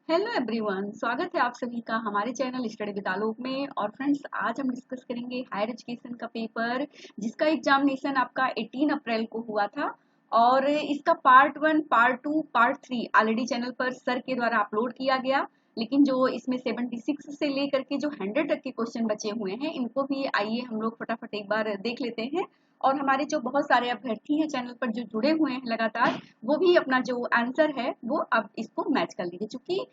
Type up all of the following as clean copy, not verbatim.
Hello everyone, स्वागत है आप सभी का हमारे चैनल स्टडी विद आलोक में। और फ्रेंड्स, आज हम डिस्कस करेंगे हायर एजुकेशन का पेपर जिसका एग्जामिनेशन आपका 18 अप्रैल को हुआ था। और इसका part 1, part 2, part 3 already channel पर सर के द्वारा अपलोड किया गया। लेकिन जो इसमें 76 से लेकर के जो 100 तक के क्वेश्चन बचे हुए हैं, इनको भी आइए हम लोग फटाफट एक बार देख लेते हैं। और हमारे जो बहुत सारे अभ्यर्थी हैं चैनल पर जो जुड़े हुए हैं लगातार, वो भी अपना जो आंसर है वो अब इसको मैच कर लीजिए, क्योंकि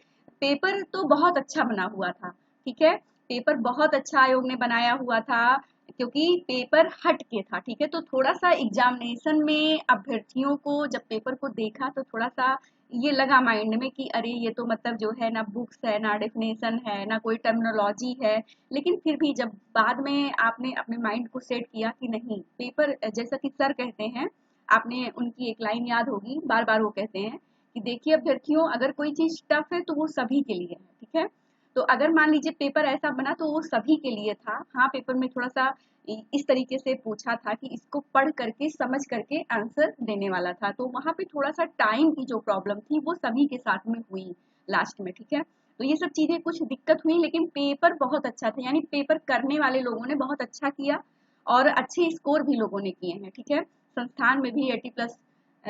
पेपर तो बहुत अच्छा बना हुआ था। ठीक है, पेपर बहुत अच्छा आयोग ने बनाया हुआ था, क्योंकि पेपर हट के था। ठीक है, तो थोड़ा सा एग्जामिनेशन में अभ्यर्थियों को जब पेपर को देखा तो थोड़ा सा ये लगा माइंड में कि अरे ये तो मतलब जो है ना बुक्स है, ना डेफिनेशन है, ना कोई टर्मिनोलॉजी है। लेकिन फिर भी जब बाद में आपने अपने माइंड को सेट किया कि नहीं, पेपर जैसा कि सर कहते हैं, आपने उनकी एक लाइन याद होगी, बार बार वो कहते हैं कि देखिए अभ्यर्थियों, अगर कोई चीज टफ है तो वो सभी के लिए है। ठीक है, तो अगर मान लीजिए पेपर ऐसा बना तो वो सभी के लिए था। हाँ, पेपर में थोड़ा सा इस तरीके से पूछा था कि इसको पढ़ करके समझ करके आंसर देने वाला था, तो वहां पे थोड़ा सा टाइम की जो प्रॉब्लम थी वो सभी के साथ में हुई लास्ट में। ठीक है, तो ये सब चीजें कुछ दिक्कत हुई, लेकिन पेपर बहुत अच्छा था। यानी पेपर करने वाले लोगों ने बहुत अच्छा किया और अच्छे स्कोर भी लोगों ने किए हैं। ठीक है, संस्थान में भी 80+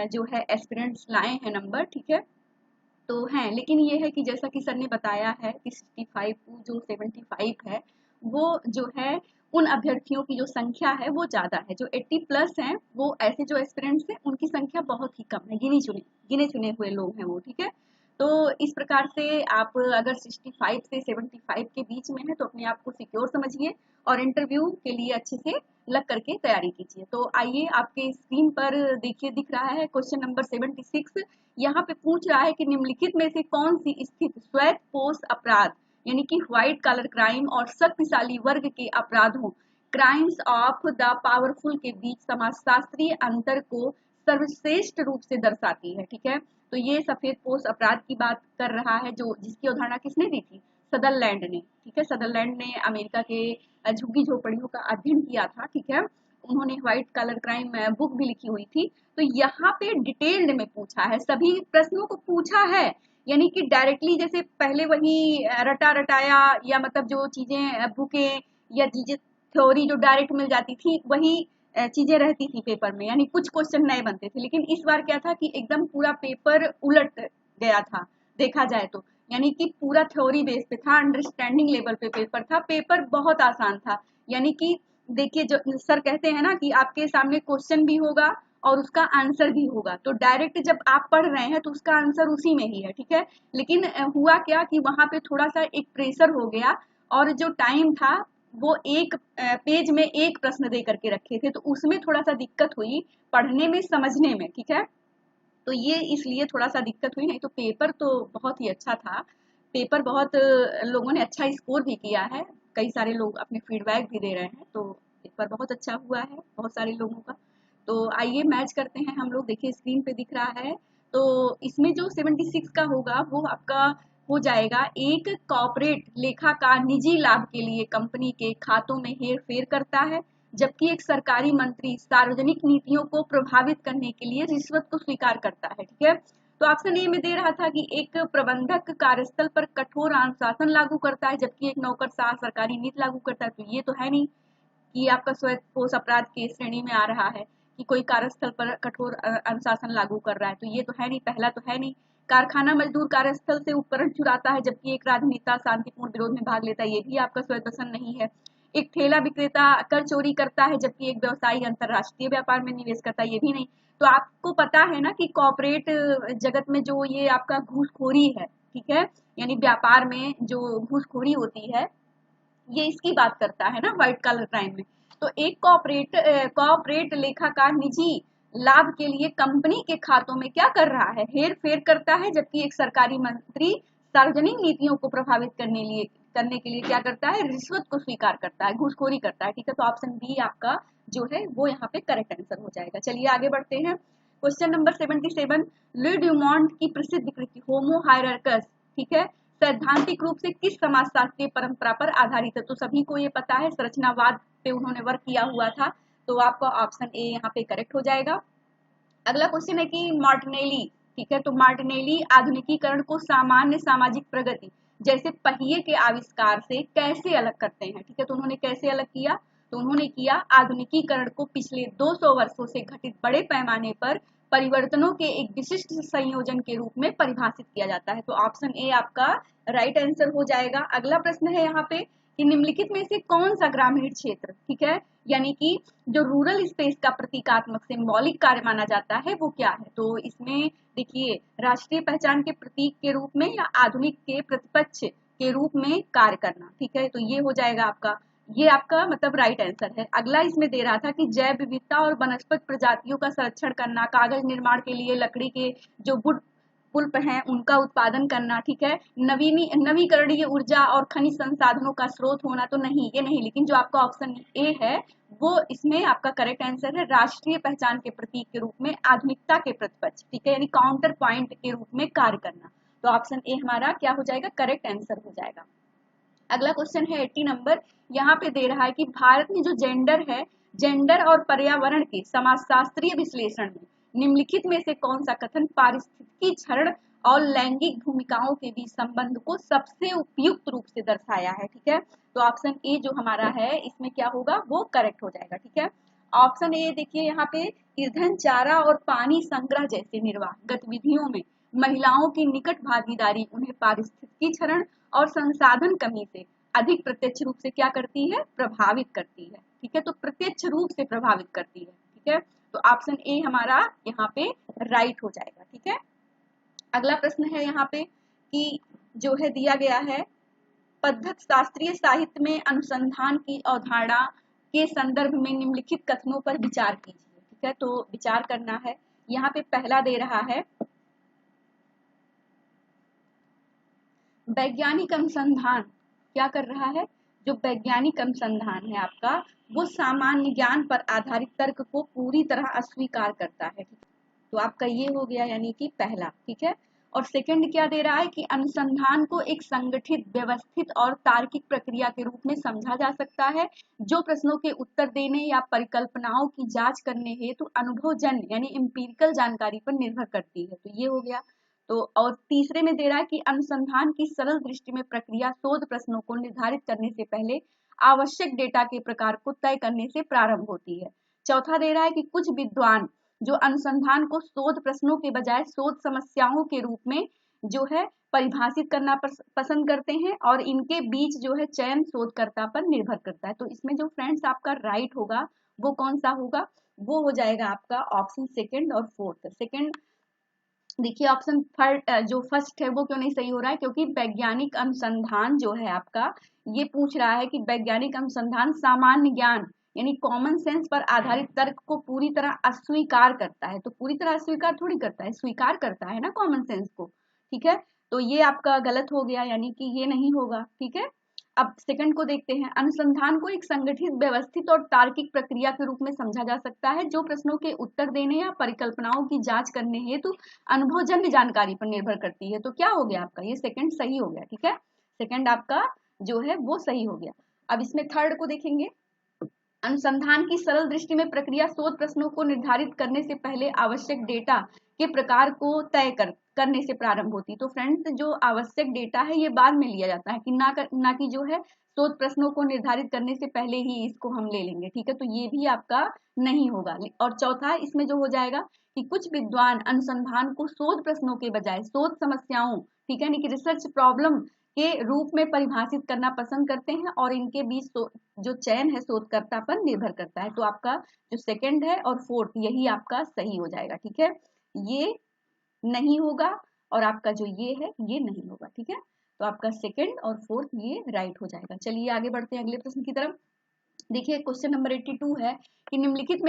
जो है एस्पिरेंट्स लाए हैं नंबर। ठीक है, तो हैं, लेकिन ये है कि जैसा कि सर ने बताया है कि 65 जो 75 है, वो जो है उन अभ्यर्थियों की जो संख्या है वो ज्यादा है। जो 80+ हैं, वो ऐसे जो एस्पिरेंट्स हैं उनकी संख्या बहुत ही कम है, गिने चुने हुए लोग हैं वो। ठीक है, तो इस प्रकार से आप अगर 65 से 75 के बीच में है तो अपने आप को सिक्योर समझिए और इंटरव्यू के लिए अच्छे से लग करके तैयारी कीजिए। तो आइए, आपके स्क्रीन पर देखिए, दिख रहा है क्वेश्चन नंबर 76। यहाँ पे पूछ रहा है कि निम्नलिखित में से कौन सी स्थिति श्वेत पोष अपराध यानी कि व्हाइट कॉलर क्राइम और शक्तिशाली वर्ग के अपराधों क्राइम्स ऑफ द पावरफुल के बीच समाजशास्त्रीय अंतर को सर्वश्रेष्ठ रूप से दर्शाती है। ठीक है, तो ये सफेद पोष अपराध की बात कर रहा है, जो जिसकी अवधारणा किसने दी थी? सदरलैंड ने। ठीक है, सदरलैंड ने अमेरिका के झुग्गी झोपड़ियों का अध्ययन किया था। ठीक है, उन्होंने व्हाइट कॉलर क्राइम बुक भी लिखी हुई थी। तो यहाँ पे डिटेल्ड में पूछा है, सभी प्रश्नों को पूछा है। यानी कि डायरेक्टली जैसे पहले वही रटा रटाया, या मतलब जो चीजें बुकें या चीजें थ्योरी जो डायरेक्ट मिल जाती थी वही चीजें रहती थी पेपर में, यानी कुछ क्वेश्चन नए बनते थे। लेकिन इस बार क्या था कि एकदम पूरा पेपर उलट गया था देखा जाए तो। यानी कि पूरा थ्योरी बेस पे था, अंडरस्टैंडिंग लेवल पे पेपर था, पेपर बहुत आसान था। यानी कि देखिए, जो सर कहते हैं ना कि आपके सामने क्वेश्चन भी होगा और उसका आंसर भी होगा, तो डायरेक्ट जब आप पढ़ रहे हैं तो उसका आंसर उसी में ही है। ठीक है, लेकिन हुआ क्या कि वहां पे थोड़ा सा एक प्रेशर हो गया, और जो टाइम था वो एक पेज में एक प्रश्न दे करके रखे थे, तो उसमें थोड़ा सा दिक्कत हुई पढ़ने में, समझने में। ठीक है, तो ये इसलिए थोड़ा सा दिक्कत हुई, नहीं तो पेपर तो बहुत ही अच्छा था। पेपर बहुत लोगों ने अच्छा स्कोर भी किया है, कई सारे लोग अपने फीडबैक भी दे रहे हैं, तो पेपर बहुत अच्छा हुआ है बहुत सारे लोगों का। तो आइए मैच करते हैं हम लोग। देखिए स्क्रीन पे दिख रहा है, तो इसमें जो 76 का होगा वो आपका हो जाएगा, एक कॉर्पोरेट लेखाकार निजी लाभ के लिए कंपनी के खातों में हेर फेर करता है, जबकि एक सरकारी मंत्री सार्वजनिक नीतियों को प्रभावित करने के लिए रिश्वत को स्वीकार करता है। ठीक है, तो ऑप्शन ए में दे रहा था कि एक प्रबंधक कार्यस्थल पर कठोर अनुशासन लागू करता है, जबकि एक नौकरशाह सरकारी नीति लागू करता है। तो ये तो है नहीं कि आपका स्वयं अपराध की श्रेणी में आ रहा है कि कोई कार्यस्थल पर कठोर अनुशासन लागू कर रहा है, तो ये तो है नहीं, पहला तो है नहीं। कारखाना मजदूर कार्यस्थल से उपकरण चुराता है, जबकि एक राजनेता शांतिपूर्ण विरोध में भाग लेता है, ये भी आपका स्वयं नहीं है। एक ठेला विक्रेता कर चोरी करता है, जबकि एक व्यवसायी अंतरराष्ट्रीय व्यापार में निवेश करता है, ये भी नहीं। तो आपको पता है ना कि कॉर्पोरेट जगत में जो ये आपका घूसखोरी है, ठीक है, यानी व्यापार में जो घूसखोरी होती है, ये इसकी बात करता है ना व्हाइट कॉलर क्राइम में। तो एक कॉर्पोरेट लेखाकार निजी लाभ के लिए कंपनी के खातों में क्या कर रहा है? हेर फेर करता है, जबकि एक सरकारी मंत्री सार्वजनिक नीतियों को प्रभावित करने के लिए क्या करता है? रिश्वत को स्वीकार करता है, घूसखोरी करता है। ठीक है, तो ऑप्शन बी आपका जो है वो यहाँ पे करेक्ट आंसर हो जाएगा। चलिए आगे बढ़ते हैं। क्वेश्चन नंबर 77, लुई ड्यूमोंट की प्रसिद्ध कृति होमो हायरार्कस, ठीक है, सैद्धांतिक रूप से किस समाजशास्त्रीय परंपरा पर आधारित है? तो सभी को ये पता है, संरचनावाद पे उन्होंने वर्क किया हुआ था, तो आपका ऑप्शन ए यहाँ पे करेक्ट हो जाएगा। अगला क्वेश्चन है कि मार्टिनेली ठीक है। तो मार्टिनेली आधुनिकीकरण को सामान्य सामाजिक प्रगति जैसे पहिए के आविष्कार से कैसे अलग करते हैं, ठीक है। तो उन्होंने कैसे अलग किया, तो उन्होंने किया आधुनिकीकरण को पिछले 200 वर्षों से घटित बड़े पैमाने पर परिवर्तनों के एक विशिष्ट संयोजन के रूप में परिभाषित किया जाता है। तो ऑप्शन ए आपका राइट आंसर हो जाएगा। अगला प्रश्न है यहाँ पे कि निम्नलिखित में से कौन सा ग्रामीण क्षेत्र, ठीक है, यानी कि जो रूरल स्पेस का प्रतीकात्मक सिंबॉलिक कार्य माना जाता है वो क्या है। तो इसमें देखिए राष्ट्रीय पहचान के प्रतीक के रूप में या आधुनिक के प्रतिपक्ष के रूप में कार्य करना, ठीक है। तो ये हो जाएगा आपका, ये आपका मतलब राइट आंसर है। अगला इसमें दे रहा था कि जैव विविधता और वनस्पति प्रजातियों का संरक्षण करना, कागज निर्माण के लिए लकड़ी के जो वुड पुल्प हैं उनका उत्पादन करना, ठीक है। नवीकरणीय ऊर्जा और खनिज संसाधनों का स्रोत होना, तो नहीं ये नहीं, लेकिन जो आपका ऑप्शन ए है वो इसमें आपका करेक्ट आंसर है। राष्ट्रीय पहचान के प्रतीक के रूप में आधुनिकता के प्रतिपक्ष, ठीक है, यानी काउंटर पॉइंट के रूप में कार्य करना। तो ऑप्शन ए हमारा क्या हो जाएगा, करेक्ट आंसर हो जाएगा। अगला क्वेश्चन है 80 नंबर, यहाँ पे दे रहा है कि भारत में जो जेंडर है, जेंडर और पर्यावरण के समाजशास्त्रीय विश्लेषण में निम्नलिखित में से कौन सा कथन पारिस्थितिकी क्षरण और लैंगिक भूमिकाओं के बीच संबंध को सबसे उपयुक्त रूप से दर्शाया है, ठीक है। तो ऑप्शन ए जो हमारा है इसमें क्या होगा, वो करेक्ट हो जाएगा, ठीक है। ऑप्शन ए देखिए यहाँ पे ईंधन, चारा और पानी संग्रह जैसे निर्वाह गतिविधियों में महिलाओं की निकट भागीदारी उन्हें पारिस्थितिकी क्षरण और संसाधन कमी से अधिक प्रत्यक्ष रूप से क्या करती है, प्रभावित करती है, ठीक है। तो प्रत्यक्ष रूप से प्रभावित करती है, ठीक है। तो ऑप्शन ए हमारा यहाँ पे राइट हो जाएगा, ठीक है। अगला प्रश्न है यहाँ पे कि जो है दिया गया है पद्धत शास्त्रीय साहित्य में अनुसंधान की अवधारणा के संदर्भ में निम्नलिखित कथनों पर विचार कीजिए, ठीक है। तो विचार करना है, यहाँ पे पहला दे रहा है वैज्ञानिक अनुसंधान क्या कर रहा है, जो वैज्ञानिक अनुसंधान है आपका वो सामान्य ज्ञान पर आधारित तर्क को पूरी तरह अस्वीकार करता है, ठीक है। तो आपका ये हो गया यानी कि पहला, ठीक है। और सेकंड क्या दे रहा है कि अनुसंधान को एक संगठित, व्यवस्थित और तार्किक प्रक्रिया के रूप में समझा जा सकता है जो प्रश्नों के उत्तर देने या परिकल्पनाओं की जांच करने हेतु अनुभवजन्य यानी एम्पिरिकल जानकारी पर निर्भर करती है। तो ये हो गया। तो और तीसरे में दे रहा है कि अनुसंधान की सरल दृष्टि में प्रक्रिया शोध प्रश्नों को निर्धारित करने से पहले आवश्यक डेटा के प्रकार को तय करने से प्रारंभ होती है। चौथा दे रहा है कि कुछ विद्वान जो अनुसंधान को शोध प्रश्नों के बजाय शोध समस्याओं के रूप में जो है परिभाषित करना पसंद करते हैं और इनके बीच जो है चयन शोधकर्ता पर निर्भर करता है। तो इसमें जो फ्रेंड्स आपका राइट होगा वो कौन सा होगा, वो हो जाएगा आपका ऑप्शन सेकंड और फोर्थ। सेकंड देखिए ऑप्शन थर्ड जो फर्स्ट है वो क्यों नहीं सही हो रहा है, क्योंकि वैज्ञानिक अनुसंधान जो है आपका ये पूछ रहा है कि वैज्ञानिक अनुसंधान सामान्य ज्ञान यानी कॉमन सेंस पर आधारित तर्क को पूरी तरह अस्वीकार करता है। तो पूरी तरह अस्वीकार थोड़ी करता है, स्वीकार करता है ना कॉमन सेंस को, ठीक है। तो ये आपका गलत हो गया, यानी कि ये नहीं होगा, ठीक है। अब सेकंड को देखते हैं, अनुसंधान को एक संगठित, व्यवस्थित और तार्किक प्रक्रिया के रूप में समझा जा सकता है जो प्रश्नों के उत्तर देने या परिकल्पनाओं की जांच करने हेतु अनुभवजन्य जानकारी पर निर्भर करती है। तो क्या हो गया आपका, ये सेकंड सही हो गया, ठीक है। सेकंड आपका जो है वो सही हो गया। अब इसमें थर्ड को देखेंगे, अनुसंधान की सरल दृष्टि में प्रक्रिया शोध प्रश्नों को निर्धारित करने से पहले आवश्यक डेटा के प्रकार को तय करने से प्रारंभ होती। तो फ्रेंड्स जो आवश्यक डेटा है ये बाद में लिया जाता है कि ना कि जो है शोध प्रश्नों को निर्धारित करने से पहले ही इसको हम ले लेंगे, ठीक है। तो ये भी आपका नहीं होगा। और चौथा इसमें जो हो जाएगा कि कुछ विद्वान अनुसंधान को शोध प्रश्नों के बजाय शोध समस्याओं, ठीक है, यानी कि रिसर्च प्रॉब्लम के रूप में परिभाषित करना पसंद करते हैं और इनके बीच जो चयन है शोधकर्ता पर निर्भर करता है। तो आपका जो सेकंड है और फोर्थ यही आपका सही हो जाएगा, ठीक है। ये नहीं होगा और आपका जो ये है ये नहीं होगा, ठीक है। तो आपका सेकंड और फोर्थ ये राइट हो जाएगा। चलिए आगे बढ़ते हैं अगले प्रश्न की तरफ। देखिए क्वेश्चन नंबर 82 है कि निम्नलिखित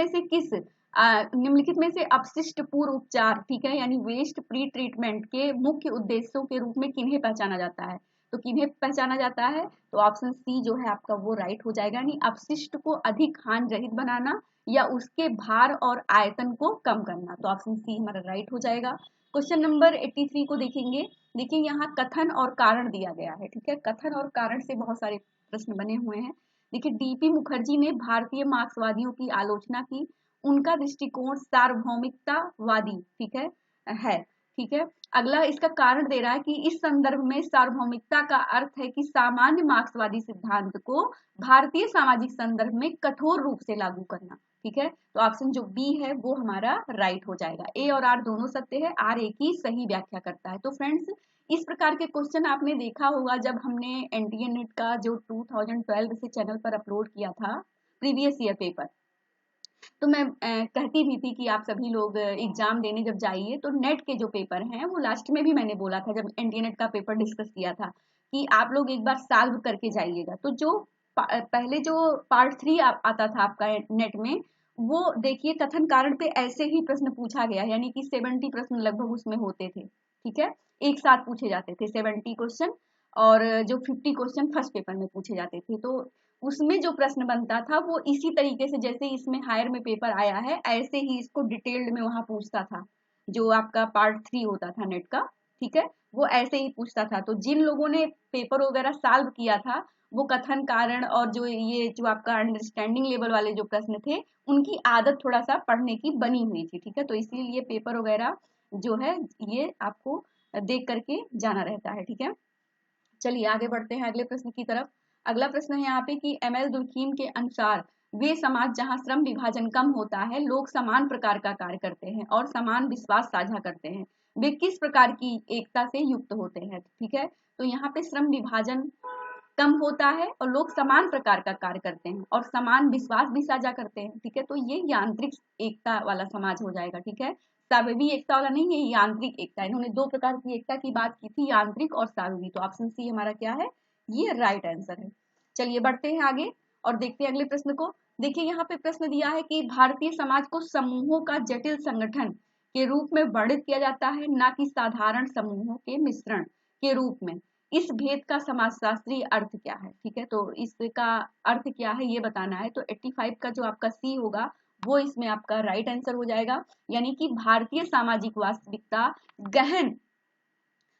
में से अपशिष्ट पूर्व उपचार, ठीक है, यानी वेस्ट प्री ट्रीटमेंट के मुख्य उद्देश्यों के रूप में किन्हें पहचाना जाता है। तो किन्हें पहचाना जाता है, तो ऑप्शन सी जो है आपका वो राइट हो जाएगा, यानी अपशिष्ट को अधिक हानि रहित बनाना या उसके भार और आयतन को कम करना। तो ऑप्शन सी हमारा राइट हो जाएगा। क्वेश्चन नंबर 83 को देखेंगे। देखिए यहाँ कथन और कारण दिया गया है, ठीक है। कथन और कारण से बहुत सारे प्रश्न बने हुए हैं। देखिए डीपी मुखर्जी ने भारतीय मार्क्सवादियों की आलोचना की, उनका दृष्टिकोण सार्वभौमिकतावादी, ठीक है। ठीक है। अगला इसका कारण दे रहा है कि इस संदर्भ में सार्वभौमिकता का अर्थ है कि सामान्य मार्क्सवादी सिद्धांत को भारतीय सामाजिक संदर्भ में कठोर रूप से लागू करना। ठीक है, तो ऑप्शन जो बी है वो हमारा राइट हो जाएगा। ए और आर दोनों सत्य है, आर ए की सही व्याख्या करता है। तो फ्रेंड्स, इस प्रकार के क्वेश्चन आपने देखा होगा जब हमने एनटीए नेट का जो 2012 से चैनल पर अपलोड किया था प्रीवियस ईयर पेपर, तो मैं कहती भी थी कि आप सभी लोग एग्जाम देने जब जाइए तो नेट के जो पेपर हैं वो लास्ट में भी मैंने बोला था जब एनटीए नेट का पेपर डिस्कस किया था कि आप लोग एक बार सॉल्व करके जाइएगा। तो जो पहले जो पार्ट 3 आता था आपका नेट में, वो देखिए कथन कारण पे ऐसे ही प्रश्न पूछा गया, यानी कि 70 प्रश्न लगभग उसमें होते थे। ठीक है, एक साथ पूछे जाते थे 70 क्वेश्चन, और जो 50 क्वेश्चन फर्स्ट पेपर में पूछे जाते थे। तो उसमें जो प्रश्न बनता था वो इसी तरीके से जैसे इसमें हायर में पेपर आया है ऐसे ही इसको डिटेल्ड में वहां पूछता था, जो आपका पार्ट 3 होता था नेट का। ठीक है, वो ऐसे ही पूछता था। तो जिन लोगों ने पेपर वगैरह सॉल्व किया था वो कथन कारण और जो ये जो आपका अंडरस्टैंडिंग लेवल वाले जो प्रश्न थे उनकी आदत थोड़ा सा पढ़ने की बनी हुई थी। ठीक है, तो इसीलिए पेपर वगैरह जो है ये आपको देख करके जाना रहता है। ठीक है, चलिए आगे बढ़ते हैं अगले प्रश्न की तरफ। अगला प्रश्न है यहाँ पे कि एमएल दुर्खीम के अनुसार वे समाज जहां श्रम विभाजन कम होता है, लोग समान प्रकार का कार्य करते हैं और समान विश्वास साझा करते हैं, वे किस प्रकार की एकता से युक्त होते हैं। ठीक है, तो यहाँ पे श्रम विभाजन कम होता है और लोग समान प्रकार का कार्य करते हैं और समान विश्वास भी साझा करते हैं। ठीक है, तो ये यांत्रिक एकता वाला समाज हो जाएगा। ठीक है, सावयवी एकता वाला नहीं, ये यांत्रिक एकता। इन्होंने दो प्रकार की एकता की बात की थी, यांत्रिक और सावयवी। तो ऑप्शन सी हमारा क्या है, ये राइट आंसर है। चलिए बढ़ते हैं आगे और देखते हैं अगले प्रश्न को। देखिए यहाँ पे प्रश्न दिया है कि भारतीय समाज को समूहों का जटिल संगठन के रूप में वर्णित किया जाता है, ना कि साधारण समूहों के मिश्रण के रूप में। इस भेद का समाजशास्त्रीय अर्थ क्या है। ठीक है, तो इसका अर्थ क्या है ये बताना है। तो 85 का जो आपका सी होगा वो इसमें आपका राइट आंसर हो जाएगा। यानी कि भारतीय सामाजिक वास्तविकता गहन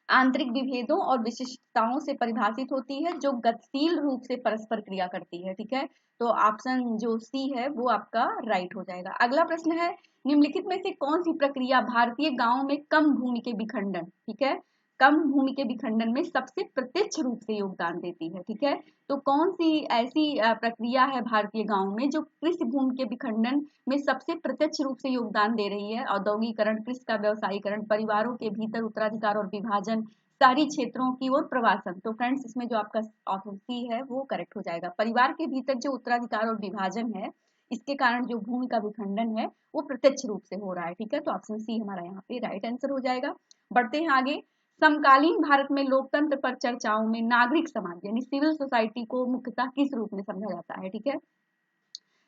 आंतरिक विभेदों और विशिष्टताओं से परिभाषित होती है जो गतिशील रूप से परस्पर क्रिया करती है। ठीक है, तो ऑप्शन जो सी है वो आपका राइट हो जाएगा। अगला प्रश्न है, निम्नलिखित में से कौन सी प्रक्रिया भारतीय गांवों में कम भूमि के विखंडन, ठीक है, कम भूमि के विखंडन में सबसे प्रत्यक्ष रूप से योगदान देती है। ठीक है, तो कौन सी ऐसी प्रक्रिया है भारतीय गांव में जो कृषि भूमि के विखंडन में सबसे प्रत्यक्ष रूप से योगदान दे रही है। औद्योगिकरण, कृषि का व्यवसायीकरण, परिवारों के भीतर उत्तराधिकार और विभाजन, शहरी क्षेत्रों की ओर प्रवासन। तो फ्रेंड्स इसमें जो आपका ऑप्शन सी है वो करेक्ट हो जाएगा। परिवार के भीतर जो उत्तराधिकार और विभाजन है इसके कारण जो भूमि का विखंडन है वो प्रत्यक्ष रूप से हो रहा है। ठीक है, तो ऑप्शन सी हमारा यहाँ पे राइट आंसर हो जाएगा। बढ़ते हैं आगे। समकालीन भारत में लोकतंत्र पर चर्चाओं में नागरिक समाज यानी सिविल सोसाइटी को मुख्यतः किस रूप में समझा जाता है। ठीक है,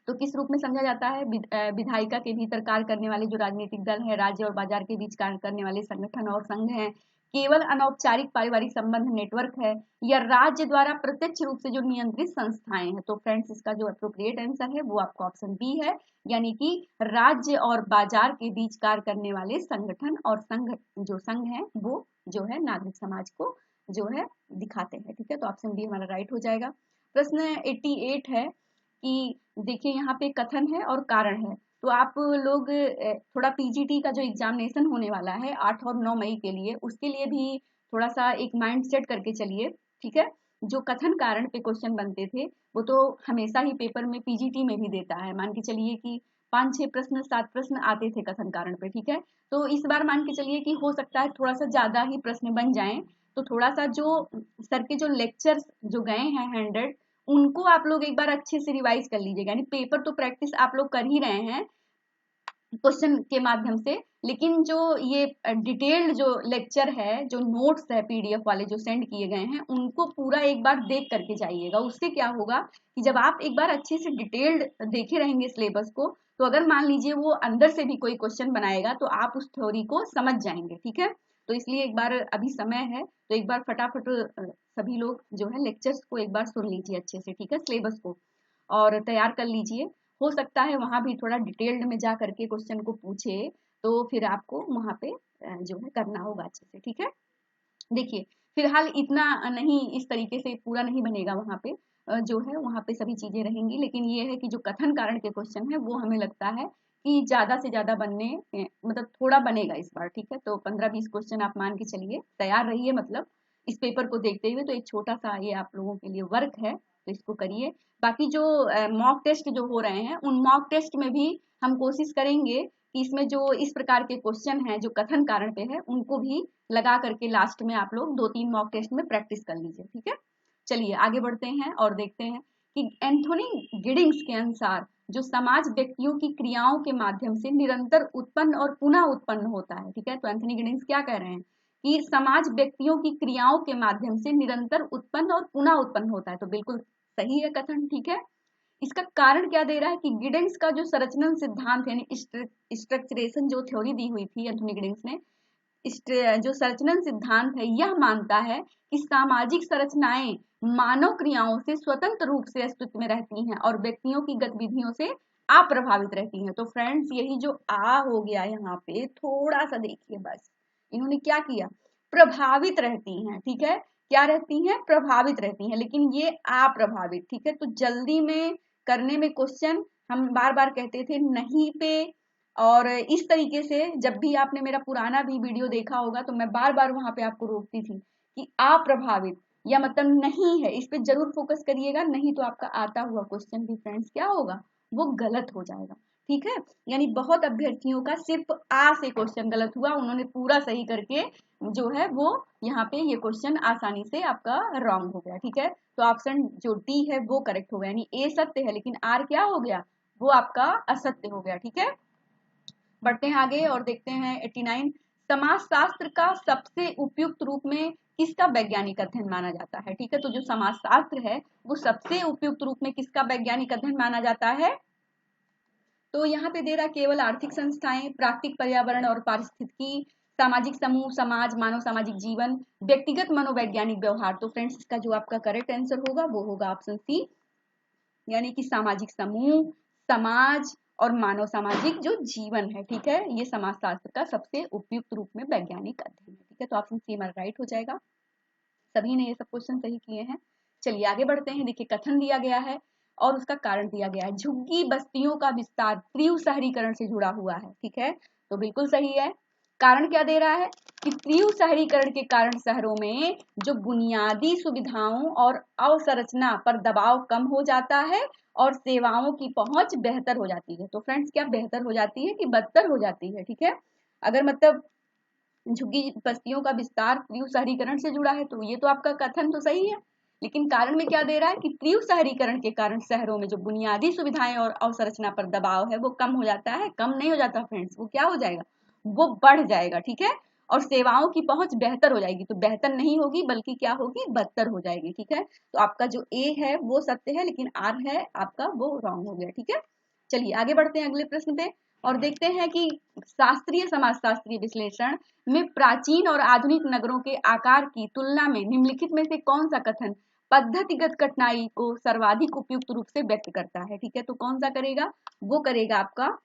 तो किस रूप में समझा जाता है, विधायिका के भीतर कार्य करने वाले जो राजनीतिक दल है, राज्य और बाजार के बीच कार्य करने वाले संगठन और संघ हैं, केवल अनौपचारिक पारिवारिक संबंध नेटवर्क है, या राज्य द्वारा प्रत्यक्ष रूप से जो नियंत्रित संस्थाएं हैं। तो फ्रेंड्स इसका जो अप्रोप्रिएट आंसर है वो आपका ऑप्शन बी है, यानी कि राज्य और बाजार के बीच कार्य करने वाले संगठन और संघ है वो जो है नागरिक समाज को जो है दिखाते हैं। ठीक है, तो ऑप्शन बी हमारा राइट हो जाएगा। प्रश्न 88 है कि देखिए यहाँ पे कथन है और कारण है। तो आप लोग थोड़ा पीजीटी का जो एग्जामिनेशन होने वाला है 8 और 9 मई के लिए, उसके लिए भी थोड़ा सा एक माइंड सेट करके चलिए। ठीक है, जो कथन कारण पे क्वेश्चन बनते थे वो तो हमेशा ही पेपर में पीजीटी में भी देता है। मान के चलिए कि 5-6 प्रश्न 7 प्रश्न आते थे कथन कारण पे। ठीक है, तो इस बार मान के चलिए कि हो सकता है थोड़ा सा ज्यादा ही प्रश्न बन जाएं। तो थोड़ा सा जो सर के जो लेक्चर्स जो गए हैं 100 उनको आप लोग एक बार अच्छे से रिवाइज कर लीजिएगा। यानी पेपर तो प्रैक्टिस आप लोग कर ही रहे हैं क्वेश्चन के माध्यम से, लेकिन जो ये डिटेल्ड जो लेक्चर है, जो नोट्स है पीडीएफ वाले जो सेंड किए गए हैं, उनको पूरा एक बार देख करके जाइएगा। उससे क्या होगा कि जब आप एक बार अच्छे से डिटेल्ड देखे रहेंगे सिलेबस को, तो अगर मान लीजिए वो अंदर से भी कोई क्वेश्चन बनाएगा तो आप उस थ्योरी को समझ जाएंगे। ठीक है, तो इसलिए एक बार अभी समय है तो एक बार फटाफट सभी लोग जो है लेक्चर्स को एक बार सुन लीजिए अच्छे से। ठीक है, सिलेबस को और तैयार कर लीजिए। हो सकता है वहां भी थोड़ा डिटेल्ड में जा करके क्वेश्चन को पूछे, तो फिर आपको वहां पे जो है करना होगा अच्छे से। ठीक है, देखिए फिलहाल इतना नहीं, इस तरीके से पूरा नहीं बनेगा वहां पे जो है वहां पे सभी चीजें रहेंगी, लेकिन ये है कि जो कथन कारण के क्वेश्चन है वो हमें लगता है कि ज्यादा से ज्यादा बनने मतलब थोड़ा बनेगा इस बार, ठीक है। तो 15-20 क्वेश्चन आप मान के चलिए, तैयार रहिए, मतलब इस पेपर को देखते हुए। तो एक छोटा सा ये आप लोगों के लिए वर्क है, तो इसको करिए। बाकी जो मॉक टेस्ट जो हो रहे हैं, उन मॉक टेस्ट में भी हम कोशिश करेंगे कि इसमें जो इस प्रकार के क्वेश्चन हैं जो कथन कारण पे है, उनको भी लगा करके लास्ट में आप लोग 2-3 मॉक टेस्ट में प्रैक्टिस कर लीजिए, ठीक है। चलिए आगे बढ़ते हैं और देखते हैं कि एंथोनी गिडिंग्स के अनुसार जो समाज व्यक्तियों की क्रियाओं के माध्यम से निरंतर उत्पन्न और पुनः उत्पन्न होता है, ठीक है। तो एंथोनी गिडिंग्स क्या कह रहे हैं कि समाज व्यक्तियों की क्रियाओं के माध्यम से निरंतर उत्पन्न और पुनः उत्पन्न होता है। तो बिल्कुल सही है कथन, ठीक है। इसका कारण क्या दे रहा है कि गिडिंग्स का जो संरचना सिद्धांत यानी स्ट्रक्चरेशन जो थ्योरी दी हुई थी एंथोनी गिडिंग्स ने, जो संरचना सिद्धांत है यह मानता है कि सामाजिक संरचनाएं मानव क्रियाओं से स्वतंत्र रूप से अस्तित्व में रहती हैं और व्यक्तियों की गतिविधियों से अप्रभावित रहती हैं। तो फ्रेंड्स यही जो आ हो गया यहाँ पे, थोड़ा सा देखिए, बस इन्होंने क्या किया, प्रभावित रहती हैं, ठीक है। क्या रहती हैं? प्रभावित रहती हैं, लेकिन ये अप्रभावित, ठीक है। तो जल्दी में करने में क्वेश्चन हम बार बार कहते थे नहीं पे, और इस तरीके से जब भी आपने मेरा पुराना भी वीडियो देखा होगा तो मैं बार बार वहां पे आपको रोकती थी कि अप्रभावित या मतलब नहीं है, इस पे जरूर फोकस करिएगा, नहीं तो आपका आता हुआ क्वेश्चन भी फ्रेंड्स क्या होगा, वो गलत हो जाएगा, ठीक है। यानी बहुत अभ्यर्थियों का सिर्फ आ से क्वेश्चन गलत हुआ, उन्होंने पूरा सही करके जो है वो यहाँ पे ये क्वेश्चन आसानी से आपका रॉन्ग हो गया, ठीक है। तो ऑप्शन जो डी है वो करेक्ट हो गया, यानी ए सत्य है लेकिन आर क्या हो गया, वो आपका असत्य हो गया, ठीक है। बढ़ते हैं आगे और देखते हैं 89, समाजशास्त्र का सबसे उपयुक्त रूप में किसका वैज्ञानिक अध्ययन माना जाता है, ठीक है। तो जो समाजशास्त्र है वो सबसे उपयुक्त रूप में किसका वैज्ञानिक अध्ययन माना जाता है, तो यहाँ पे दे रहा केवल आर्थिक संस्थाएं, प्राकृतिक पर्यावरण और पारिस्थितिकी, सामाजिक समूह, समाज, मानव सामाजिक जीवन, व्यक्तिगत मनोवैज्ञानिक व्यवहार। तो फ्रेंड्स इसका जो आपका करेक्ट आंसर होगा वो होगा ऑप्शन सी, यानी कि सामाजिक समूह, समाज और मानव सामाजिक जो जीवन है, ठीक है, ये समाजशास्त्र का सबसे उपयुक्त रूप में वैज्ञानिक अध्ययन है, ठीक है। तो ऑप्शन सी हमारा राइट हो जाएगा। सभी ने ये सब क्वेश्चन सही किए हैं। चलिए आगे बढ़ते हैं। देखिए कथन दिया गया है और उसका कारण दिया गया है, झुग्गी बस्तियों का विस्तार तीव्र शहरीकरण से जुड़ा हुआ है, ठीक है। तो बिल्कुल सही है। कारण क्या दे रहा है कि तीव्र शहरीकरण के कारण शहरों में जो बुनियादी सुविधाओं और अवसंरचना पर दबाव कम हो जाता है और सेवाओं की पहुंच बेहतर हो जाती है। तो फ्रेंड्स क्या बेहतर हो जाती है कि बदतर हो जाती है, ठीक है। अगर मतलब झुग्गी बस्तियों का विस्तार तीव्र शहरीकरण से जुड़ा है तो ये तो आपका कथन तो सही है, लेकिन कारण में क्या दे रहा है कि तीव्र शहरीकरण के कारण शहरों में जो बुनियादी सुविधाएं और अवसंरचना पर दबाव है वो कम हो जाता है। कम नहीं हो जाता फ्रेंड्स, वो क्या हो जाएगा, वो बढ़ जाएगा, ठीक है। और सेवाओं की पहुंच बेहतर हो जाएगी, तो बेहतर नहीं होगी बल्कि क्या होगी, बदतर हो जाएगी, ठीक है। तो आपका जो ए है वो सत्य है लेकिन आर है आपका वो रॉन्ग हो गया, ठीक है। चलिए आगे बढ़ते हैं अगले प्रश्न पे और देखते हैं कि शास्त्रीय समाजशास्त्रीय विश्लेषण में प्राचीन और आधुनिक नगरों के आकार की तुलना में निम्नलिखित में से कौन सा कथन पद्धतिगत कठिनाई को सर्वाधिक उपयुक्त रूप से व्यक्त करता है, ठीक है। तो कौन सा करेगा, वो करेगा आपका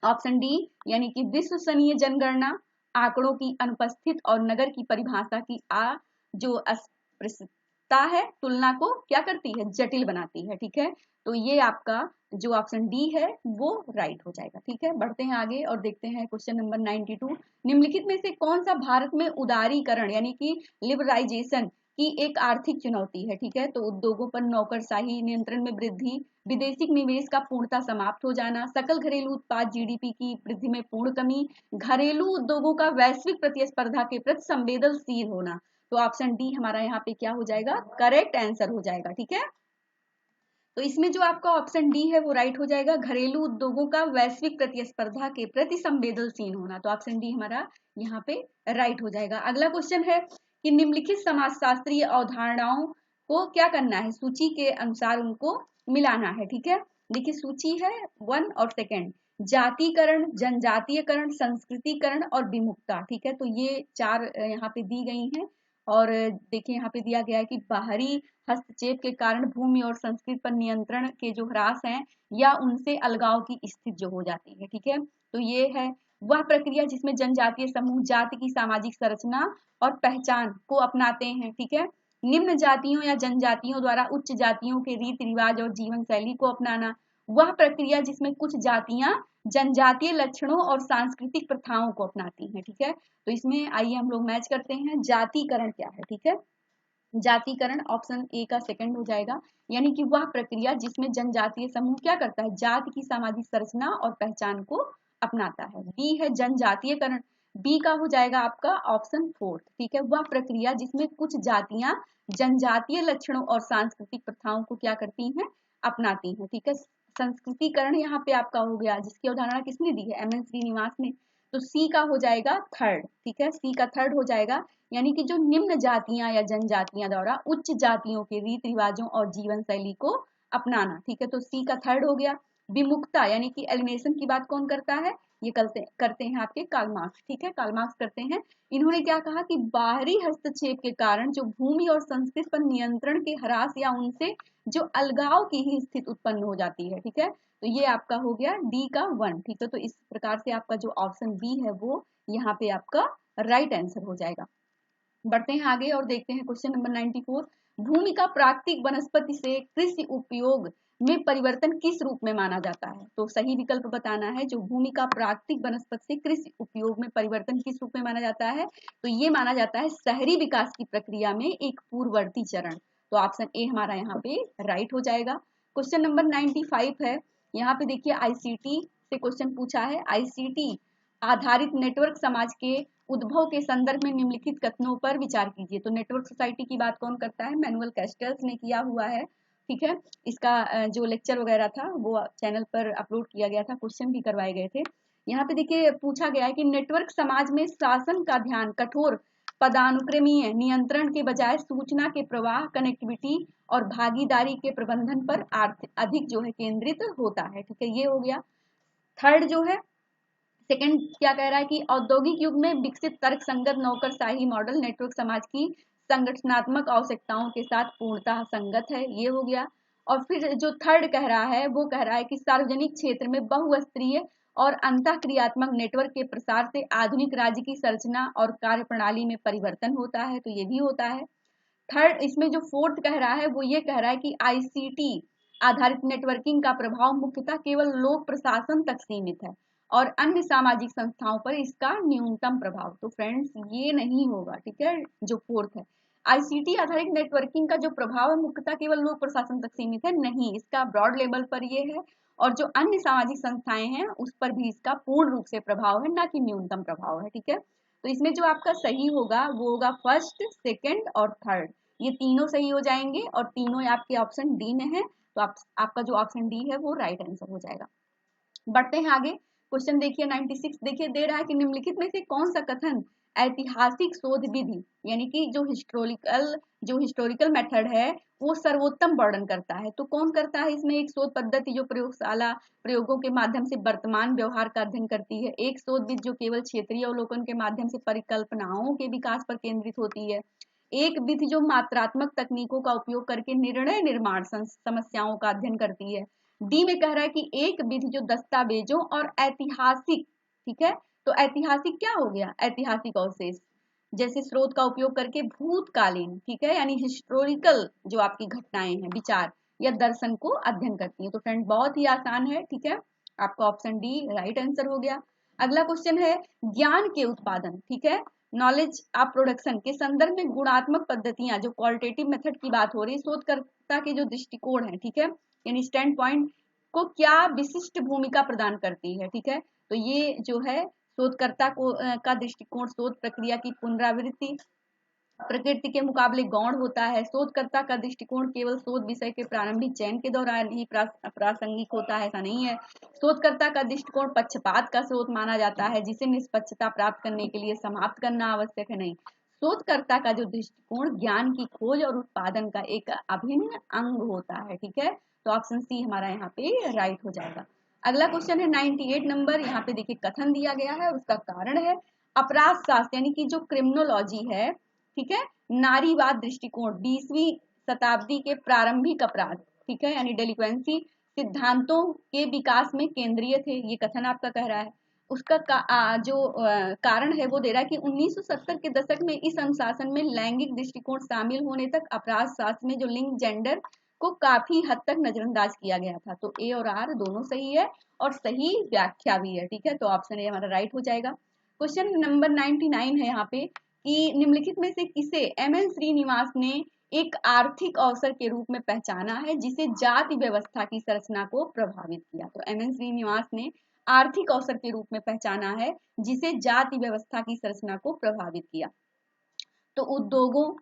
ऑप्शन डी, यानी कि विश्वसनीय जनगणना, आंकड़ों की अनुपस्थित और नगर की परिभाषा की जो अस्पृश्यता है तुलना को क्या करती है, जटिल बनाती है, ठीक है। तो ये आपका जो ऑप्शन डी है वो राइट हो जाएगा, ठीक है। बढ़ते हैं आगे और देखते हैं क्वेश्चन नंबर 92, निम्नलिखित में से कौन सा भारत में उदारीकरण यानी कि लिबरलाइजेशन की एक आर्थिक चुनौती है, ठीक है। तो उद्योगों पर नौकरशाही, नियंत्रण में वृद्धि, विदेशी निवेश का पूर्णतः समाप्त हो जाना, सकल घरेलू उत्पाद जीडीपी की वृद्धि में पूर्ण कमी, घरेलू उद्योगों का वैश्विक प्रतिस्पर्धा के प्रति संवेदनशील होना। तो ऑप्शन डी हमारा यहाँ पे क्या हो जाएगा, करेक्ट आंसर हो जाएगा, ठीक है। तो इसमें जो आपका ऑप्शन डी है वो राइट हो जाएगा, घरेलू उद्योगों का वैश्विक प्रतिस्पर्धा के प्रति संवेदनशील होना। तो ऑप्शन डी हमारा यहाँ पे राइट हो जाएगा। अगला क्वेश्चन है कि निम्नलिखित समाजशास्त्रीय अवधारणाओं को क्या करना है, सूची के अनुसार उनको मिलाना है, ठीक है। देखिए सूची है 1 और 2, जातीकरण, जनजातीयकरण, संस्कृतिकरण और विमुक्ता, ठीक है। तो ये 4 यहाँ पे दी गई हैं। और देखिए यहाँ पे दिया गया है कि बाहरी हस्तक्षेप के कारण भूमि और संस्कृति पर नियंत्रण के जो ह्रास हैं या उनसे अलगाव की स्थिति जो हो जाती है, ठीक है। तो ये है वह प्रक्रिया जिसमें जनजातीय समूह जाति की सामाजिक संरचना और पहचान को अपनाते हैं, ठीक है। निम्न जातियों या जनजातियों द्वारा उच्च जातियों के रीति रिवाज और जीवन शैली को अपनाना, वह प्रक्रिया जिसमें कुछ जातियां जनजातीय लक्षणों और सांस्कृतिक प्रथाओं को अपनाती हैं। ठीक है, तो इसमें आइए हम लोग मैच करते हैं। जातिकरण क्या है? ठीक है, जातिकरण ऑप्शन ए का सेकंड हो जाएगा, यानी कि वह प्रक्रिया जिसमें जनजातीय समूह क्या करता है, जाति की सामाजिक संरचना और पहचान को अपनाता है। बी है जनजातीयकरण, बी का हो जाएगा आपका ऑप्शन फोर्थ। ठीक है, वह प्रक्रिया जिसमें कुछ जातियां जनजातीय लक्षणों और सांस्कृतिक प्रथाओं को क्या करती हैं, अपनाती हैं। ठीक है, संस्कृतिकरण यहाँ पे आपका हो गया, जिसकी अवधारणा किसने दी है, एम.एन. श्रीनिवास ने। तो सी का हो जाएगा थर्ड। ठीक है, सी का थर्ड हो जाएगा, यानी कि जो निम्न जातियां या जनजातियां द्वारा उच्च जातियों के रीति रिवाजों और जीवन शैली को अपनाना। ठीक है, तो सी का थर्ड हो गया। विमुक्ता यानी कि एलिनेशन की बात कौन करता है, ये करते हैं आपके कार्ल मार्क्स। ठीक है, कार्ल मार्क्स करते हैं। इन्होंने क्या कहा कि बाहरी हस्तक्षेप के कारण जो भूमि और संस्कृति पर नियंत्रण के ह्रास या उनसे जो अलगाव की ही स्थिति उत्पन्न हो जाती है। ठीक है, तो ये आपका हो गया डी का 1। ठीक है, तो इस प्रकार से आपका जो ऑप्शन बी है वो यहाँ पे आपका राइट आंसर हो जाएगा। बढ़ते हैं आगे और देखते हैं क्वेश्चन नंबर 94। भूमि का प्राकृतिक वनस्पति से कृषि उपयोग में परिवर्तन किस रूप में माना जाता है? तो सही विकल्प बताना है। जो भूमि का प्राकृतिक वनस्पति से कृषि उपयोग में परिवर्तन किस रूप में माना जाता है, तो ये माना जाता है शहरी विकास की प्रक्रिया में एक पूर्ववर्ती चरण। तो ऑप्शन ए हमारा यहाँ पे राइट हो जाएगा। क्वेश्चन नंबर 95 है, यहाँ पे देखिए आईसीटी से क्वेश्चन पूछा है। आईसीटी आधारित नेटवर्क समाज के उद्भव के संदर्भ में निम्नलिखित कथनों पर विचार कीजिए। तो नेटवर्क सोसाइटी की बात कौन करता है, मैनुअल कैस्टल्स ने किया हुआ है। ठीक है, इसका जो लेक्चर वगैरह था वो चैनल पर अपलोड किया गया था, क्वेश्चन भी करवाए गए थे। यहाँ पे देखिए पूछा गया है कि नेटवर्क समाज में शासन का ध्यान कठोर पदानुक्रमीय नियंत्रण के बजाय सूचना के प्रवाह, कनेक्टिविटी और भागीदारी के प्रबंधन पर अधिक जो है केंद्रित होता है। ठीक है, ये हो गया। थर्ड जो है सेकंड क्या कह रहा है कि औद्योगिक युग में विकसित तर्क संगत नौकरशाही मॉडल नेटवर्क समाज की संगठनात्मक आवश्यकताओं के साथ पूर्णतः संगत है। ये हो गया। और फिर जो थर्ड कह रहा है वो कह रहा है कि सार्वजनिक क्षेत्र में बहुस्तरीय और अंतःक्रियात्मक नेटवर्क के प्रसार से आधुनिक राज्य की संरचना और कार्य प्रणाली में परिवर्तन होता है। तो ये भी होता है। थर्ड इसमें जो फोर्थ कह रहा है वो ये कह रहा है कि आईसीटी आधारित नेटवर्किंग का प्रभाव मुख्यतः केवल लोक प्रशासन तक सीमित है और अन्य सामाजिक संस्थाओं पर इसका न्यूनतम प्रभाव। तो फ्रेंड्स ये नहीं होगा। ठीक है, जो फोर्थ है आईसीटी आधारित नेटवर्किंग का जो प्रभाव है मुख्यतः केवल लोक प्रशासन तक सीमित है, नहीं, इसका ब्रॉड लेवल पर ये है और जो अन्य सामाजिक संस्थाएं हैं उस पर भी इसका पूर्ण रूप से प्रभाव है, ना कि न्यूनतम प्रभाव है। ठीक है, तो इसमें जो आपका सही होगा वो होगा फर्स्ट, सेकेंड और थर्ड। ये तीनों सही हो जाएंगे और तीनों आपके ऑप्शन डी में है। तो आपका जो ऑप्शन डी है वो राइट आंसर हो जाएगा। बढ़ते हैं आगे। क्वेश्चन देखिए 96 देखिए दे रहा है कि निम्नलिखित में से कौन सा कथन ऐतिहासिक शोध विधि यानी कि जो हिस्टोरिकल मेथड है वो सर्वोत्तम वर्णन करता है। तो कौन करता है इसमें, एक शोध पद्धति जो प्रयोगशाला प्रयोगों के माध्यम से वर्तमान व्यवहार का अध्ययन करती है, एक शोध विधि जो केवल क्षेत्रीय अवलोकन के माध्यम से परिकल्पनाओं के विकास पर केंद्रित होती है, एक विधि जो मात्रात्मक तकनीकों का उपयोग करके निर्णय निर्माण समस्याओं का अध्ययन करती है। डी में कह रहा है कि एक विधि जो दस्तावेजों और ऐतिहासिक, ठीक है, तो ऐतिहासिक क्या हो गया, ऐतिहासिक अवशेष जैसे स्रोत का उपयोग करके भूतकालीन, ठीक है, यानी हिस्टोरिकल जो आपकी घटनाएं हैं, विचार या दर्शन को अध्ययन करती है। तो फ्रेंड बहुत ही आसान है। ठीक है, आपका ऑप्शन डी राइट आंसर हो गया। अगला क्वेश्चन है ज्ञान के उत्पादन, ठीक है, नॉलेज ऑफ प्रोडक्शन के संदर्भ में गुणात्मक पद्धतियां जो क्वालिटेटिव मेथड की बात हो रही है, शोधकर्ता के जो दृष्टिकोण है, ठीक है, यानी स्टैंड पॉइंट को क्या विशिष्ट भूमिका प्रदान करती है। ठीक है, तो ये जो है शोधकर्ता को का दृष्टिकोण शोध प्रक्रिया की पुनरावृत्ति प्रकृति के मुकाबले गौण होता है। शोधकर्ता का दृष्टिकोण केवल शोध विषय के प्रारंभिक चयन के दौरान ही प्रासंगिक होता है, ऐसा नहीं है। शोधकर्ता का दृष्टिकोण पक्षपात का स्रोत माना जाता है जिसे निष्पक्षता प्राप्त करने के लिए समाप्त करना आवश्यक है, नहीं। शोधकर्ता का जो दृष्टिकोण ज्ञान की खोज और उत्पादन का एक अभिन्न अंग होता है। ठीक है, तो ऑप्शन सी हमारा यहाँ पे राइट हो जाएगा। अगला क्वेश्चन है 98 नंबर। यहाँ पे देखिए कथन दिया गया है, उसका कारण है अपराध शास्त्र यानी कि जो क्रिमिनोलॉजी है, ठीक है, नारीवाद दृष्टिकोण 20वीं शताब्दी के प्रारंभिक अपराध, ठीक है, यानी डेलिक्वेंसी सिद्धांतों के विकास में केंद्रीय थे, ये कथन आपका कह रहा है। उसका कारण है वो दे रहा है कि 1970 के दशक में इस अनुशासन में लैंगिक दृष्टिकोण शामिल होने तक अपराध शास्त्र में जो लिंग जेंडर को काफी हद तक नजरअंदाज किया गया था। तो ए और आर दोनों सही है और सही व्याख्या भी है, ठीक है। तो ऑप्शन ए हमारा राइट हो जाएगा। क्वेश्चन नंबर 99 है यहाँ पे कि निम्नलिखित में से किसे एम.एन. श्रीनिवास ने एक आर्थिक अवसर के रूप में पहचाना है जिसे जाति व्यवस्था की संरचना को प्रभावित किया। तो एम.एन. श्रीनिवास ने आर्थिक अवसर के रूप में पहचाना है जिसे जाति व्यवस्था की संरचना को प्रभावित किया। तो उद्योगों,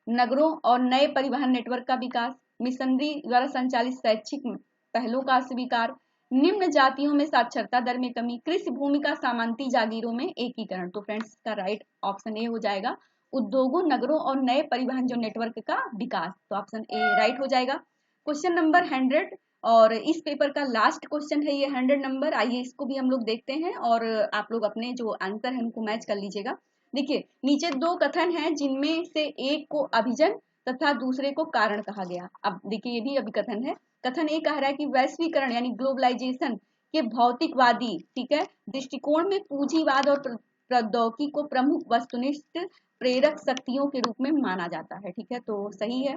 नगरों और नए परिवहन नेटवर्क का विकास, मिशनरी द्वारा संचालित शैक्षिक पहलों का स्वीकार, निम्न जातियों में साक्षरता दर में कमी, कृषि भूमि का सामंती जागीरों में एकीकरण। तो फ्रेंड्स का राइट ऑप्शन ए हो जाएगा, उद्योगों, नगरों और नए परिवहन जो नेटवर्क का विकास। तो ऑप्शन ए राइट हो जाएगा। क्वेश्चन नंबर 100 और इस पेपर का लास्ट क्वेश्चन है ये 100 नंबर। आइए इसको भी हम लोग देखते हैं और आप लोग अपने जो आंसर है उनको मैच कर लीजिएगा। देखिए नीचे दो कथन हैं जिनमें से एक को अभिजन तथा दूसरे को कारण कहा गया। अब देखिए ये भी अभिकथन है। कथन ए कह रहा है कि वैश्वीकरण यानी ग्लोबलाइजेशन के भौतिकवादी, ठीक है, दृष्टिकोण में पूंजीवाद और प्रौद्योगिकी को प्रमुख वस्तुनिष्ठ प्रेरक शक्तियों के रूप में माना जाता है, ठीक है। तो सही है।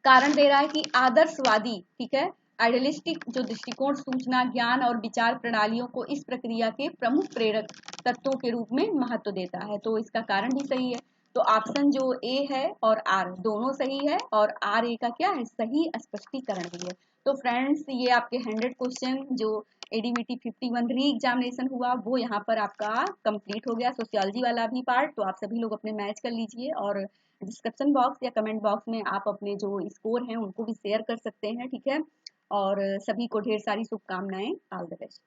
कारण दे रहा है कि आदर्शवादी, ठीक है, आइडियलिस्टिक जो दृष्टिकोण सूचना, ज्ञान और विचार प्रणालियों को इस प्रक्रिया के प्रमुख प्रेरक तत्वों के रूप में महत्व देता है। तो इसका कारण भी सही है। तो ऑप्शन जो ए है और आर दोनों सही है और आर ए का क्या है, सही स्पष्टीकरण भी है। तो फ्रेंड्स ये आपके 100 क्वेश्चन जो एडीबीटी 51 री एग्जामिनेशन हुआ वो यहाँ पर आपका कंप्लीट हो गया, सोशियोलॉजी वाला भी पार्ट। तो आप सभी लोग अपने मैच कर लीजिए और डिस्क्रिप्शन बॉक्स या कमेंट बॉक्स में आप अपने जो स्कोर हैं उनको भी शेयर कर सकते हैं, ठीक है। और सभी को ढेर सारी शुभकामनाएं। All the best.